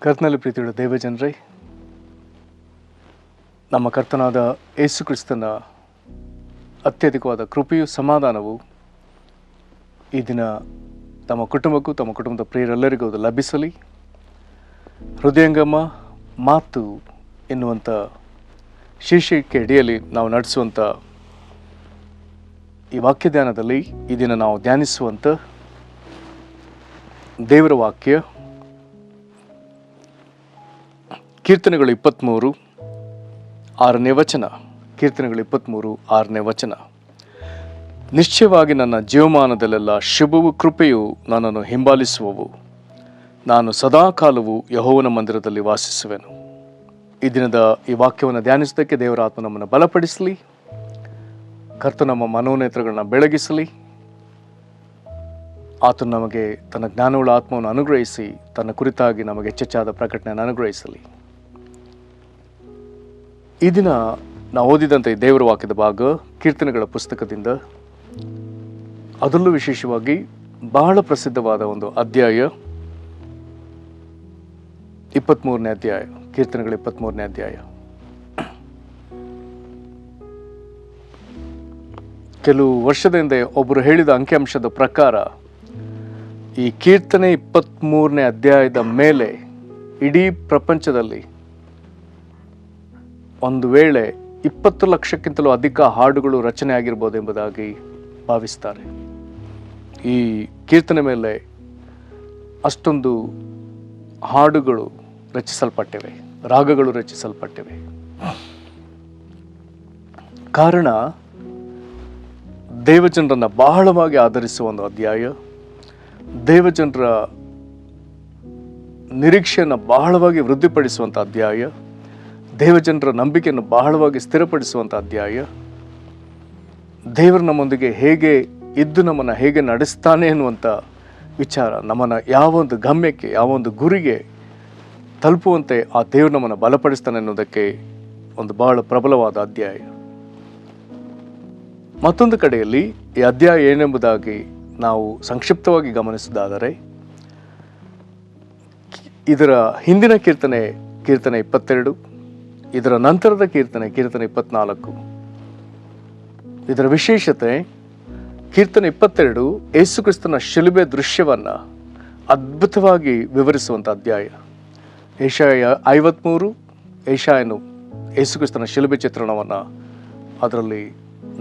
ಕರ್ತನಲ್ಲಿ ಪ್ರೀತಿಯುಳ್ಳ ದೇವಜನರೇ, ನಮ್ಮ ಕರ್ತನಾದ ಯೇಸು ಕ್ರಿಸ್ತನ ಅತ್ಯಧಿಕವಾದ ಕೃಪೆಯು ಸಮಾಧಾನವು ಈ ದಿನ ತಮ್ಮ ಕುಟುಂಬಕ್ಕೂ ತಮ್ಮ ಕುಟುಂಬದ ಪ್ರಿಯರೆಲ್ಲರಿಗೂ ಅದು ಲಭಿಸಲಿ. ಹೃದಯಂಗಮ ಮಾತು ಎನ್ನುವಂಥ ಶೀರ್ಷಿಕೆ ಅಡಿಯಲ್ಲಿ ನಾವು ನಡೆಸುವಂಥ ಈ ವಾಕ್ಯ ಧ್ಯಾನದಲ್ಲಿ ಈ ದಿನ ನಾವು ಧ್ಯಾನಿಸುವಂಥ ದೇವರ ವಾಕ್ಯ ಕೀರ್ತನೆಗಳು 23 6ನೇ ವಚನ. ಕೀರ್ತನೆಗಳು 23 6ನೇ ವಚನ. ನಿಶ್ಚಯವಾಗಿ ನನ್ನ ಜೀವಮಾನದಲ್ಲೆಲ್ಲ ಶುಭವು ಕೃಪೆಯು ನನ್ನನ್ನು ಹಿಂಬಾಲಿಸುವವು. ನಾನು ಸದಾಕಾಲವು ಯೆಹೋವನ ಮಂದಿರದಲ್ಲಿ ವಾಸಿಸುವೆನು. ಈ ದಿನದ ಈ ವಾಕ್ಯವನ್ನು ಧ್ಯಾನಿಸೋದಕ್ಕೆ ದೇವರ ಆತ್ಮ ನಮ್ಮನ್ನು ಬಲಪಡಿಸಲಿ. ಕರ್ತ ನಮ್ಮ ಮನೋನೇತ್ರಗಳನ್ನ ಬೆಳಗಿಸಲಿ. ಆತನು ನಮಗೆ ತನ್ನ ಜ್ಞಾನವುಳ್ಳ ಆತ್ಮವನ್ನು ಅನುಗ್ರಹಿಸಿ ತನ್ನ ಕುರಿತಾಗಿ ನಮಗೆ ಹೆಚ್ಚೆಚ್ಚಾದ ಪ್ರಕಟಣೆಯನ್ನು ಅನುಗ್ರಹಿಸಲಿ. ಈ ದಿನ ನಾವು ಓದಿದಂಥ ಈ ದೇವರ ವಾಕ್ಯದ ಭಾಗ ಕೀರ್ತನೆಗಳ ಪುಸ್ತಕದಿಂದ, ಅದರಲ್ಲೂ ವಿಶೇಷವಾಗಿ ಬಹಳ ಪ್ರಸಿದ್ಧವಾದ ಒಂದು ಅಧ್ಯಾಯ 23ನೇ ಅಧ್ಯಾಯ. ಕೀರ್ತನೆಗಳ 23ನೇ ಅಧ್ಯಾಯ. ಕೆಲವು ವರ್ಷದ ಹಿಂದೆ ಒಬ್ಬರು ಹೇಳಿದ ಅಂಕಿಅಂಶದ ಪ್ರಕಾರ ಈ ಕೀರ್ತನೆ 23ನೇ ಅಧ್ಯಾಯದ ಮೇಲೆ ಇಡೀ ಪ್ರಪಂಚದಲ್ಲಿ ಒಂದು ವೇಳೆ 20 ಲಕ್ಷಕ್ಕಿಂತಲೂ ಅಧಿಕ ಹಾಡುಗಳು ರಚನೆ ಆಗಿರ್ಬೋದು ಎಂಬುದಾಗಿ ಭಾವಿಸ್ತಾರೆ. ಈ ಕೀರ್ತನೆ ಮೇಲೆ ಅಷ್ಟೊಂದು ಹಾಡುಗಳು ರಚಿಸಲ್ಪಟ್ಟಿವೆ, ರಾಗಗಳು ರಚಿಸಲ್ಪಟ್ಟಿವೆ. ಕಾರಣ, ದೇವಜನರನ್ನು ಬಹಳವಾಗಿ ಆಧರಿಸುವ ಒಂದು ಅಧ್ಯಾಯ, ದೇವಜನರ ನಿರೀಕ್ಷೆಯನ್ನು ಬಹಳವಾಗಿ ವೃದ್ಧಿಪಡಿಸುವಂಥ ಅಧ್ಯಾಯ, ದೇವಜನರ ನಂಬಿಕೆಯನ್ನು ಬಹಳವಾಗಿ ಸ್ಥಿರಪಡಿಸುವಂಥ ಅಧ್ಯಾಯ, ದೇವರು ನಮ್ಮೊಂದಿಗೆ ಹೇಗೆ ಇದ್ದು ನಮ್ಮನ್ನು ಹೇಗೆ ನಡೆಸ್ತಾನೆ ಎನ್ನುವಂಥ ವಿಚಾರ, ನಮ್ಮನ್ನು ಯಾವೊಂದು ಗಮ್ಯಕ್ಕೆ ಯಾವೊಂದು ಗುರಿಗೆ ತಲುಪುವಂತೆ ಆ ದೇವರು ನಮ್ಮನ್ನು ಬಲಪಡಿಸ್ತಾನೆ ಅನ್ನೋದಕ್ಕೆ ಒಂದು ಬಹಳ ಪ್ರಬಲವಾದ ಅಧ್ಯಾಯ. ಮತ್ತೊಂದು ಕಡೆಯಲ್ಲಿ ಈ ಅಧ್ಯಾಯ ಏನೆಂಬುದಾಗಿ ನಾವು ಸಂಕ್ಷಿಪ್ತವಾಗಿ ಗಮನಿಸಿದಾದರೆ, ಇದರ ಹಿಂದಿನ ಕೀರ್ತನೆ 22, ಇದರ ನಂತರದ ಕೀರ್ತನೆ 24. ಇದರ ವಿಶೇಷತೆ, ಕೀರ್ತನೆ 22 ಯೇಸು ಕ್ರಿಸ್ತನ ಶಿಲುಬೆ ದೃಶ್ಯವನ್ನು ಅದ್ಭುತವಾಗಿ ವಿವರಿಸುವಂಥ ಅಧ್ಯಾಯ. ಏಷಾಯ 53 ಏಷಾಯನು ಯೇಸು ಕ್ರಿಸ್ತನ ಶಿಲುಬೆ ಚಿತ್ರಣವನ್ನು ಅದರಲ್ಲಿ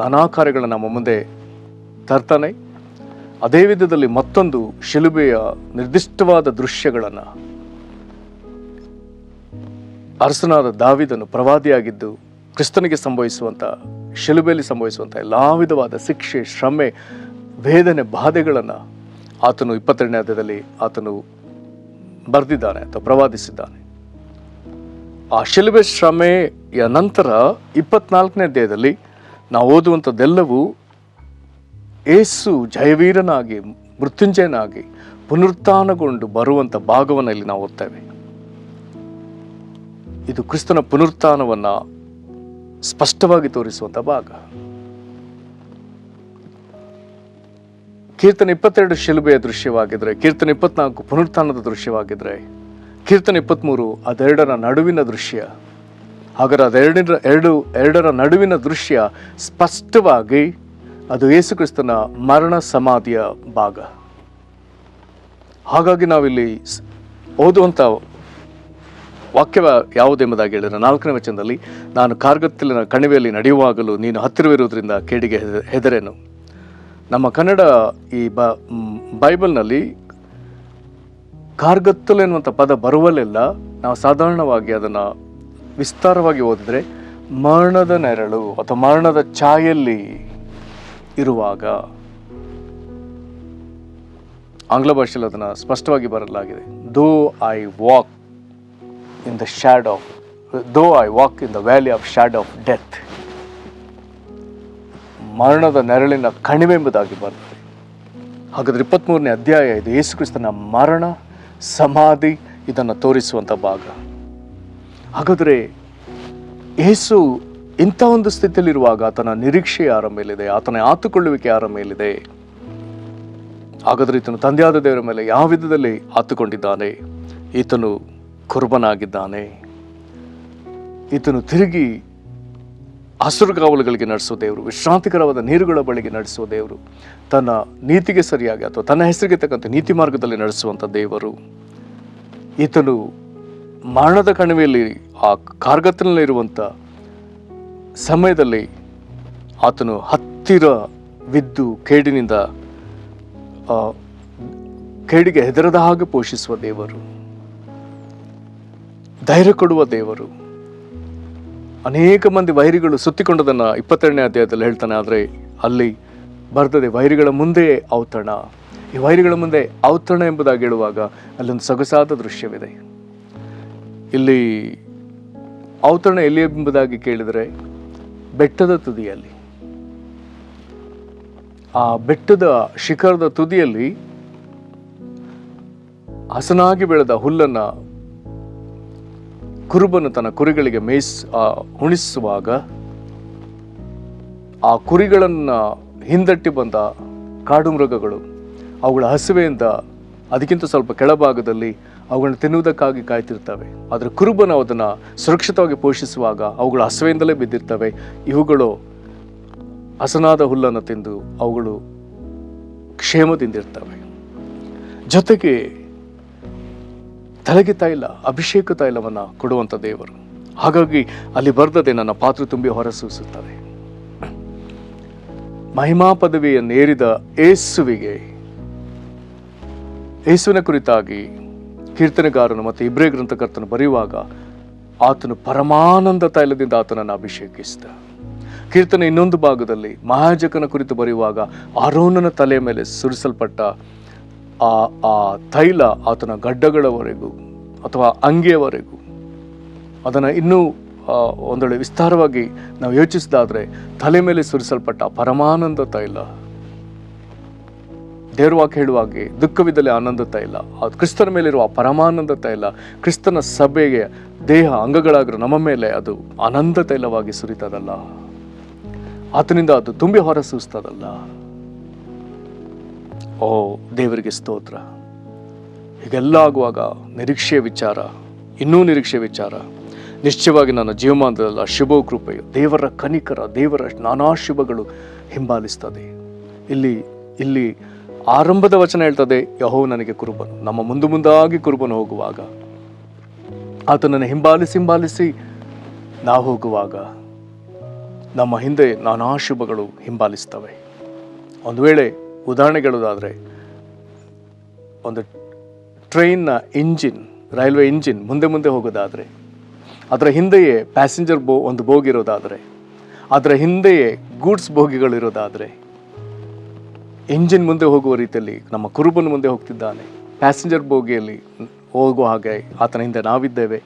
ನಾನಾ ಕಾರ್ಯಗಳನ್ನು ನಮ್ಮ ಮುಂದೆ ತರ್ತಾನೆ. ಅದೇ ವಿಧದಲ್ಲಿ ಮತ್ತೊಂದು ಶಿಲುಬೆಯ ನಿರ್ದಿಷ್ಟವಾದ ದೃಶ್ಯಗಳನ್ನು ಅರಸನಾದ ದಾವೀದನು ಪ್ರವಾದಿಯಾಗಿದ್ದು ಕ್ರಿಸ್ತನಿಗೆ ಸಂಭವಿಸುವಂಥ, ಶಿಲುಬೆಯಲ್ಲಿ ಸಂಭವಿಸುವಂಥ ಎಲ್ಲ ವಿಧವಾದ ಶಿಕ್ಷೆ, ಶ್ರಮೆ, ವೇದನೆ, ಬಾಧೆಗಳನ್ನು ಆತನು 22ನೇ ಅಧ್ಯಾಯದಲ್ಲಿ ಆತನು ಬರೆದಿದ್ದಾನೆ ಅಥವಾ ಪ್ರವಾದಿಸಿದ್ದಾನೆ. ಆ ಶಿಲುಬೆ ಶ್ರಮೆಯ ನಂತರ 24ನೇ ಅಧ್ಯಾಯದಲ್ಲಿ ನಾವು ಓದುವಂಥದ್ದೆಲ್ಲವೂ ಯೇಸು ಜಯವೀರನಾಗಿ ಮೃತ್ಯುಂಜಯನಾಗಿ ಪುನರುತ್ಥಾನಗೊಂಡು ಬರುವಂಥ ಭಾಗವನ್ನು ಇಲ್ಲಿ ನಾವು ಓದ್ತೇವೆ. ಇದು ಕ್ರಿಸ್ತನ ಪುನರುತ್ಥಾನವನ್ನು ಸ್ಪಷ್ಟವಾಗಿ ತೋರಿಸುವಂಥ ಭಾಗ. ಕೀರ್ತನೆ 22 ಶಿಲುಬೆಯ ದೃಶ್ಯವಾಗಿದ್ರೆ, ಕೀರ್ತನೆ 24 ಪುನರುತ್ಥಾನದ ದೃಶ್ಯವಾಗಿದ್ರೆ, ಕೀರ್ತನೆ 23 ಅದೆರಡರ ನಡುವಿನ ದೃಶ್ಯ. ಹಾಗಾದರೆ ಅದೆರಡರ ನಡುವಿನ ದೃಶ್ಯ ಸ್ಪಷ್ಟವಾಗಿ ಅದು ಯೇಸು ಕ್ರಿಸ್ತನ ಮರಣ ಸಮಾಧಿಯ ಭಾಗ. ಹಾಗಾಗಿ ನಾವಿಲ್ಲಿ ಓದುವಂಥ ವಾಕ್ಯ ಯಾವುದೆಂಬುದಾಗಿ ಹೇಳಿದರೆ 4ನೇ ವಚನದಲ್ಲಿ, ನಾನು ಕಾರ್ಗತ್ತಲಿನ ಕಣಿವೆಯಲ್ಲಿ ನಡೆಯುವಾಗಲೂ ನೀನು ಹತ್ತಿರವಿರುವುದರಿಂದ ಕೇಡಿಗೆ ಹೆದರೇನು. ನಮ್ಮ ಕನ್ನಡ ಈ ಬೈಬಲ್ನಲ್ಲಿ ಕಾರ್ಗತ್ತಲು ಎನ್ನುವಂಥ ಪದ ಬರುವಲ್ಲೆಲ್ಲ ನಾವು ಸಾಧಾರಣವಾಗಿ ಅದನ್ನು ವಿಸ್ತಾರವಾಗಿ ಓದಿದರೆ ಮರಣದ ನೆರಳು ಅಥವಾ ಮರಣದ ಛಾಯಲ್ಲಿ ಇರುವಾಗ, ಆಂಗ್ಲ ಭಾಷೆಯಲ್ಲಿ ಅದನ್ನು ಸ್ಪಷ್ಟವಾಗಿ ಬರಲಾಗಿದೆ. though I walk in the valley of shadow of death, ಮರಣದ ನೆರಳಿನ ಕಣಿವೆ ಎಂಬುದಾಗಿ ಬರ್ತದೆ. ಹಾಗಾದರೆ 23ನೇ ಅಧ್ಯಾಯ ಇದು ಯೇಸು ಕ್ರಿಸ್ತನ ಮರಣ ಸಮಾಧಿ ಇದನ್ನು ತೋರಿಸುವಂಥ ಭಾಗ. ಹಾಗಾದರೆ ಯೇಸು ಇಂಥ ಒಂದು ಸ್ಥಿತಿಯಲ್ಲಿರುವಾಗ ಆತನ ನಿರೀಕ್ಷೆ ಯಾರ ಮೇಲಿದೆ, ಆತನ ಆತುಕೊಳ್ಳುವಿಕೆ ಯಾರ ಮೇಲಿದೆ? ಹಾಗಾದರೆ ಈತನು ತಂದೆಯಾದ ದೇವರ ಮೇಲೆ ಯಾವ ವಿಧದಲ್ಲಿ ಆತುಕೊಂಡಿದ್ದಾನೆ? ಈತನು ಕುರುಬನಾಗಿದ್ದಾನೆ. ಈತನು ತಿರುಗಿ ಹಸುರುಗಾವಲುಗಳಿಗೆ ನಡೆಸೋ ದೇವರು, ವಿಶ್ರಾಂತಿಕರವಾದ ನೀರುಗಳ ಬಳಿಗೆ ನಡೆಸುವ ದೇವರು, ತನ್ನ ನೀತಿಗೆ ಸರಿಯಾಗಿ ಅಥವಾ ತನ್ನ ಹೆಸರಿಗೆ ತಕ್ಕಂತೆ ನೀತಿ ಮಾರ್ಗದಲ್ಲಿ ನಡೆಸುವಂಥ ದೇವರು. ಈತನು ಮರಣದ ಕಣಿವೆಯಲ್ಲಿ ಆ ಕಾರ್ಗತ್ತಲಿರುವಂಥ ಸಮಯದಲ್ಲಿ ಆತನು ಹತ್ತಿರವಿದ್ದು ಕೇಡಿಗೆ ಹೆದರದ ಹಾಗೆ ಪೋಷಿಸುವ ದೇವರು, ಧೈರ್ಯ ಕೊಡುವ ದೇವರು. ಅನೇಕ ಮಂದಿ ವೈರಿಗಳು ಸುತ್ತಿಕೊಂಡದನ್ನು 22ನೇ ಅಧ್ಯಾಯದಲ್ಲಿ ಹೇಳ್ತಾನೆ. ಆದರೆ ಅಲ್ಲಿ ಬರ್ತದೆ, ವೈರಿಗಳ ಮುಂದೆ ಔತಣ. ಈ ವೈರಿಗಳ ಮುಂದೆ ಔತಣ ಎಂಬುದಾಗಿ ಹೇಳುವಾಗ ಅಲ್ಲೊಂದು ಸೊಗಸಾದ ದೃಶ್ಯವಿದೆ. ಇಲ್ಲಿ ಔತಣ ಎಲ್ಲಿ ಎಂಬುದಾಗಿ ಕೇಳಿದರೆ ಬೆಟ್ಟದ ತುದಿಯಲ್ಲಿ, ಆ ಬೆಟ್ಟದ ಶಿಖರದ ತುದಿಯಲ್ಲಿ ಹಸನಾಗಿ ಬೆಳೆದ ಹುಲ್ಲನ್ನು ಕುರುಬನು ತನ್ನ ಕುರಿಗಳಿಗೆ ಉಣಿಸುವಾಗ ಆ ಕುರಿಗಳನ್ನು ಹಿಂದಟ್ಟಿ ಬಂದ ಕಾಡು ಮೃಗಗಳು ಅವುಗಳ ಹಸಿವೆಯಿಂದ ಅದಕ್ಕಿಂತ ಸ್ವಲ್ಪ ಕೆಳಭಾಗದಲ್ಲಿ ಅವುಗಳನ್ನ ತಿನ್ನುವುದಕ್ಕಾಗಿ ಕಾಯ್ತಿರ್ತವೆ. ಆದರೆ ಕುರುಬನು ಅದನ್ನು ಸುರಕ್ಷಿತವಾಗಿ ಪೋಷಿಸುವಾಗ ಅವುಗಳು ಹಸಿವೆಯಿಂದಲೇ ಬಿದ್ದಿರ್ತವೆ. ಇವುಗಳು ಹಸನಾದ ಹುಲ್ಲನ್ನು ತಿಂದು ಅವುಗಳು ಕ್ಷೇಮದಿಂದಿರ್ತವೆ. ಜೊತೆಗೆ ತಲೆಗೆ ತೈಲ, ಅಭಿಷೇಕ ತೈಲವನ್ನು ಕೊಡುವಂಥ ದೇವರು. ಹಾಗಾಗಿ ಅಲ್ಲಿ ಬರ್ತದೆ, ನನ್ನ ಪಾತ್ರೆ ತುಂಬಿ ಹೊರಸೂಸುತ್ತದೆ. ಮಹಿಮಾ ಪದವಿಯನ್ನೇರಿದ ಯೇಸುವಿನ ಕುರಿತಾಗಿ ಕೀರ್ತನೆಗಾರನು ಮತ್ತು ಇಬ್ರೇ ಗ್ರಂಥಕರ್ತನು ಬರೆಯುವಾಗ ಆತನು ಪರಮಾನಂದ ತೈಲದಿಂದ ಆತನನ್ನು ಅಭಿಷೇಕಿಸಿದ. ಕೀರ್ತನೆ ಇನ್ನೊಂದು ಭಾಗದಲ್ಲಿ ಮಹಾಯಾಜಕನ ಕುರಿತು ಬರೆಯುವಾಗ ಆರೋನನ ತಲೆಯ ಮೇಲೆ ಸುರಿಸಲ್ಪಟ್ಟ ಆ ತೈಲ ಆತನ ಗಡ್ಡಗಳವರೆಗೂ ಅಥವಾ ಅಂಗಿಯವರೆಗೂ, ಅದನ್ನು ಇನ್ನೂ ಒಂದೊಳ್ಳೆ ವಿಸ್ತಾರವಾಗಿ ನಾವು ಯೋಚಿಸಿದಾದರೆ ತಲೆ ಮೇಲೆ ಸುರಿಸಲ್ಪಟ್ಟ ಪರಮಾನಂದ ತೈಲ, ದೇವರ ವಾಕ್ಯ ಹೇಳುವಾಗೆ ದುಃಖವಿದ್ದಲ್ಲಿ ಆನಂದ ತೈಲ, ಅದು ಕ್ರಿಸ್ತನ ಮೇಲಿರುವ ಪರಮಾನಂದ ತೈಲ ಕ್ರಿಸ್ತನ ಸಭೆಗೆ ದೇಹ ಅಂಗಗಳಾಗಿರೋ ನಮ್ಮ ಮೇಲೆ ಅದು ಆನಂದ ತೈಲವಾಗಿ ಸುರಿತದಲ್ಲ, ಆತನಿಂದ ಅದು ತುಂಬಿ ಹೊರಸೂಸ್ತದಲ್ಲ. ಓ ದೇವರಿಗೆ ಸ್ತೋತ್ರ. ಹೀಗೆಲ್ಲ ಆಗುವಾಗ ನಿರೀಕ್ಷೆಯ ವಿಚಾರ, ಇನ್ನೂ ನಿರೀಕ್ಷೆಯ ವಿಚಾರ, ನಿಶ್ಚಯವಾಗಿ ನನ್ನ ಜೀವಮಾನದಲ್ಲ ಶುಭ ಕೃಪೆಯು, ದೇವರ ಕನಿಕರ, ದೇವರ ನಾನಾ ಶುಭಗಳು ಹಿಂಬಾಲಿಸ್ತದೆ. ಇಲ್ಲಿ ಆರಂಭದ ವಚನ ಹೇಳ್ತದೆ, ಯೆಹೋವನು ನನಗೆ ಕುರುಬನು. ನಮ್ಮ ಮುಂದಾಗಿ ಕುರುಬನು ಹೋಗುವಾಗ, ಆತನನ್ನು ಹಿಂಬಾಲಿಸಿ ನಾವು ಹೋಗುವಾಗ ನಮ್ಮ ಹಿಂದೆ ನಾನಾ ಶುಭಗಳು ಹಿಂಬಾಲಿಸ್ತವೆ. ಒಂದು ವೇಳೆ ಉದಾಹರಣೆಗಳಾದರೆ, ಒಂದು ಟ್ರೈನ್ನ ಇಂಜಿನ್, ರೈಲ್ವೆ ಇಂಜಿನ್ ಮುಂದೆ ಹೋಗೋದಾದರೆ, ಅದರ ಹಿಂದೆಯೇ ಪ್ಯಾಸೆಂಜರ್ ಒಂದು ಬೋಗಿ ಇರೋದಾದರೆ, ಅದರ ಹಿಂದೆಯೇ ಗೂಡ್ಸ್ ಬೋಗಿಗಳಿರೋದಾದರೆ, ಇಂಜಿನ್ ಮುಂದೆ ಹೋಗುವ ರೀತಿಯಲ್ಲಿ ನಮ್ಮ ಕುರುಬನು ಮುಂದೆ ಹೋಗ್ತಿದ್ದಾನೆ. ಪ್ಯಾಸೆಂಜರ್ ಬೋಗಿಯಲ್ಲಿ ಹೋಗುವ ಹಾಗೆ ಆತನ ಹಿಂದೆ ನಾವಿದ್ದೇವೆ.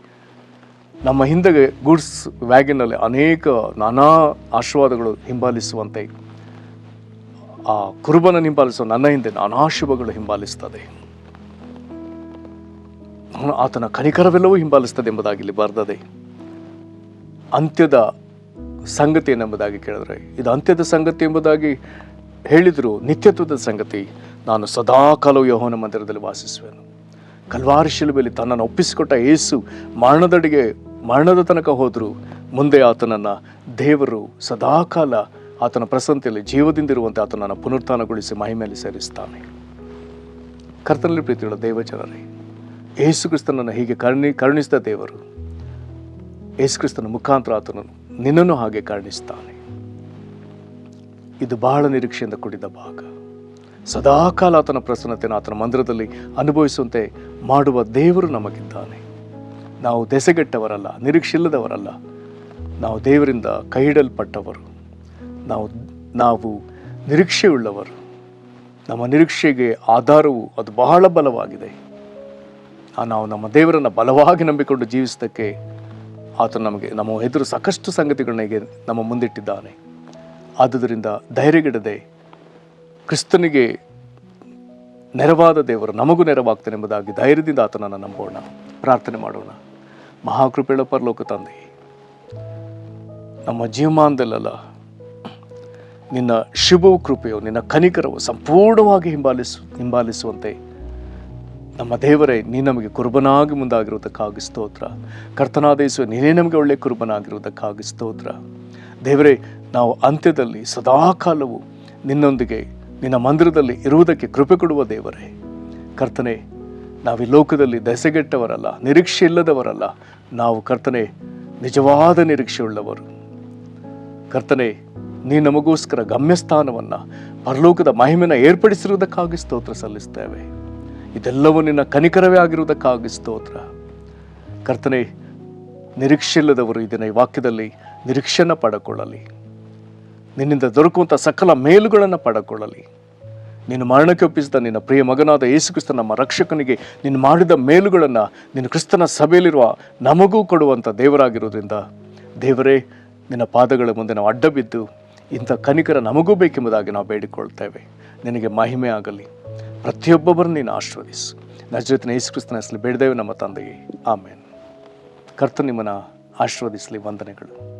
ನಮ್ಮ ಹಿಂದೆ ಗೂಡ್ಸ್ ವ್ಯಾಗನ್ನಲ್ಲಿ ಅನೇಕ ನಾನಾ ಆಶೀರ್ವಾದಗಳು ಹಿಂಬಾಲಿಸುವಂತೆ ಆ ಕುರುಬನ ಹಿಂಬಾಲಿಸುವ ನನ್ನ ಹಿಂದೆ ನಾನಾ ಶುಭಗಳು ಹಿಂಬಾಲಿಸ್ತದೆ. ಆತನ ಕನಿಕರವೆಲ್ಲವೂ ಹಿಂಬಾಲಿಸ್ತದೆ ಎಂಬುದಾಗಿ ಇಲ್ಲಿ ಬರ್ತದೆ. ಅಂತ್ಯದ ಸಂಗತಿ ಏನೆಂಬುದಾಗಿ ಕೇಳಿದ್ರೆ, ಇದು ಅಂತ್ಯದ ಸಂಗತಿ ಎಂಬುದಾಗಿ ಹೇಳಿದ್ರು, ನಿತ್ಯತ್ವದ ಸಂಗತಿ. ನಾನು ಸದಾಕಾಲವು ಯೆಹೋವನ ಮಂದಿರದಲ್ಲಿ ವಾಸಿಸುವೆನು. ಕಲ್ವಾರಿ ಶಿಲುಬೆಯಲ್ಲಿ ತನ್ನನ್ನು ಒಪ್ಪಿಸಿಕೊಟ್ಟ ಯೇಸು ಮರಣದ ತನಕ ಹೋದರೂ ಮುಂದೆ ಆತನನ್ನು ದೇವರು ಸದಾಕಾಲ ಆತನ ಪ್ರಸನ್ನತೆಯಲ್ಲಿ ಜೀವದಿಂದಿರುವಂತೆ ಆತನನ್ನು ಪುನರುತ್ಥಾನಗೊಳಿಸಿ ಮಹಿಮೆಯಲ್ಲಿ ಸೇರಿಸ್ತಾನೆ. ಕರ್ತನಲ್ಲಿ ಪ್ರೀತಿಯುಳ್ಳ ದೇವಜನರೇ, ಯೇಸು ಕ್ರಿಸ್ತನನ್ನು ಹೀಗೆ ಕರುಣಿಸಿದ ದೇವರು ಯೇಸು ಕ್ರಿಸ್ತನ ಮುಖಾಂತರ ಆತನನ್ನು ನಿನ್ನನ್ನು ಹಾಗೆ ಕರುಣಿಸ್ತಾನೆ. ಇದು ಬಹಳ ನಿರೀಕ್ಷೆಯಿಂದ ಕೂಡಿದ ಭಾಗ. ಸದಾಕಾಲ ಆತನ ಪ್ರಸನ್ನತೆಯನ್ನು ಆತನ ಮಂದಿರದಲ್ಲಿ ಅನುಭವಿಸುವಂತೆ ಮಾಡುವ ದೇವರು ನಮಗಿದ್ದಾನೆ. ನಾವು ದೆಸೆಗೆಟ್ಟವರಲ್ಲ, ನಿರೀಕ್ಷೆಯಿಲ್ಲದವರಲ್ಲ. ನಾವು ದೇವರಿಂದ ಕೈ ಹಿಡಲ್ಪಟ್ಟವರು. ನಾವು ನಿರೀಕ್ಷೆಯುಳ್ಳವರು. ನಮ್ಮ ನಿರೀಕ್ಷೆಗೆ ಆಧಾರವು ಅದು ಬಹಳ ಬಲವಾಗಿದೆ. ನಾವು ನಮ್ಮ ದೇವರನ್ನು ಬಲವಾಗಿ ನಂಬಿಕೊಂಡು ಜೀವಿಸೋದಕ್ಕೆ ಆತ ನಮ್ಮ ಎದುರು ಸಾಕಷ್ಟು ಸಂಗತಿಗಳನ್ನ ನಮ್ಮ ಮುಂದಿಟ್ಟಿದ್ದಾನೆ. ಆದುದರಿಂದ ಧೈರ್ಯಗೆಡದೆ ಕ್ರಿಸ್ತನಿಗೆ ನೆರವಾದ ದೇವರು ನಮಗೂ ನೆರವಾಗ್ತಾನೆ ಎಂಬುದಾಗಿ ಧೈರ್ಯದಿಂದ ಆತನನ್ನು ನಂಬೋಣ, ಪ್ರಾರ್ಥನೆ ಮಾಡೋಣ. ಮಹಾಕೃಪೆಯ ಪರಲೋಕ ತಂದೆ, ನಮ್ಮ ಜೀವಮಾನದಲ್ಲೆಲ್ಲ ನಿನ್ನ ಶುಭ ಕೃಪೆಯು, ನಿನ್ನ ಕನಿಕರವು ಸಂಪೂರ್ಣವಾಗಿ ಹಿಂಬಾಲಿಸುವಂತೆ ನಮ್ಮ ದೇವರೇ, ನೀ ನಮಗೆ ಕುರುಬನಾಗಿ ಮುಂದಾಗಿರುವುದಕ್ಕಾಗಿ ಸ್ತೋತ್ರ. ಕರ್ತನಾದ ಯೇಸುವೆ, ನೀನೇ ನಮಗೆ ಒಳ್ಳೆಯ ಕುರುಬನಾಗಿರುವುದಕ್ಕಾಗಿ ಸ್ತೋತ್ರ. ದೇವರೇ, ನಾವು ಅಂತ್ಯದಲ್ಲಿ ಸದಾಕಾಲವು ನಿನ್ನೊಂದಿಗೆ ನಿನ್ನ ಮಂದಿರದಲ್ಲಿ ಇರುವುದಕ್ಕೆ ಕೃಪೆ ಕೊಡುವ ದೇವರೇ. ಕರ್ತನೆ, ನಾವು ಈ ಲೋಕದಲ್ಲಿ ದೆಸೆಗೆಟ್ಟವರಲ್ಲ, ನಿರೀಕ್ಷೆ ಇಲ್ಲದವರಲ್ಲ. ನಾವು ಕರ್ತನೆ ನಿಜವಾದ ನಿರೀಕ್ಷೆಯುಳ್ಳವರು. ಕರ್ತನೆ, ನೀ ನಮಗೋಸ್ಕರ ಗಮ್ಯಸ್ಥಾನವನ್ನು, ಪರಲೋಕದ ಮಹಿಮೆನ ಏರ್ಪಡಿಸಿರುವುದಕ್ಕಾಗಿ ಸ್ತೋತ್ರ ಸಲ್ಲಿಸ್ತೇವೆ. ಇದೆಲ್ಲವೂ ನಿನ್ನ ಕನಿಕರವೇ ಆಗಿರುವುದಕ್ಕಾಗಿ ಸ್ತೋತ್ರ. ಕರ್ತನೆ, ನಿರೀಕ್ಷೆ ಇಲ್ಲದವರು ಇದನ್ನು ಈ ವಾಕ್ಯದಲ್ಲಿ ನಿರೀಕ್ಷೆಯನ್ನು ಪಡೆಕೊಳ್ಳಲಿ. ನಿನ್ನಿಂದ ದೊರಕುವಂಥ ಸಕಲ ಮೇಲುಗಳನ್ನು ಪಡೆಕೊಳ್ಳಲಿ. ನೀನು ಮರಣಕ್ಕೆ ಒಪ್ಪಿಸಿದ ನಿನ್ನ ಪ್ರಿಯ ಮಗನಾದ ಯೇಸು ಕ್ರಿಸ್ತ ನಮ್ಮ ರಕ್ಷಕನಿಗೆ ನೀನು ಮಾಡಿದ ಮೇಲುಗಳನ್ನು ನಿನ್ನ ಕ್ರಿಸ್ತನ ಸಭೆಯಲ್ಲಿರುವ ನಮಗೂ ಕೊಡುವಂಥ ದೇವರಾಗಿರುವುದರಿಂದ ದೇವರೇ, ನಿನ್ನ ಪಾದಗಳ ಮುಂದೆ ನಾವು ಅಡ್ಡ ಬಿದ್ದು ಇಂಥ ಕನಿಕರ ನಮಗೂ ಬೇಕೆಂಬುದಾಗಿ ನಾವು ಬೇಡಿಕೊಳ್ತೇವೆ. ನಿನಗೆ ಮಹಿಮೆ ಆಗಲಿ. ಪ್ರತಿಯೊಬ್ಬೊಬ್ಬರನ್ನು ನೀನು ಆಶೀರ್ವದಿಸು. ನಜರೇತಿನ ಯೇಸು ಕ್ರಿಸ್ತನ ಹೆಸರಲ್ಲಿ ಬೇಡಿದ್ದೇವೆ ನಮ್ಮ ತಂದೆಯೇ, ಆಮೇನ್. ಕರ್ತನು ನಿಮ್ಮನ್ನು ಆಶೀರ್ವದಿಸಲಿ. ವಂದನೆಗಳು.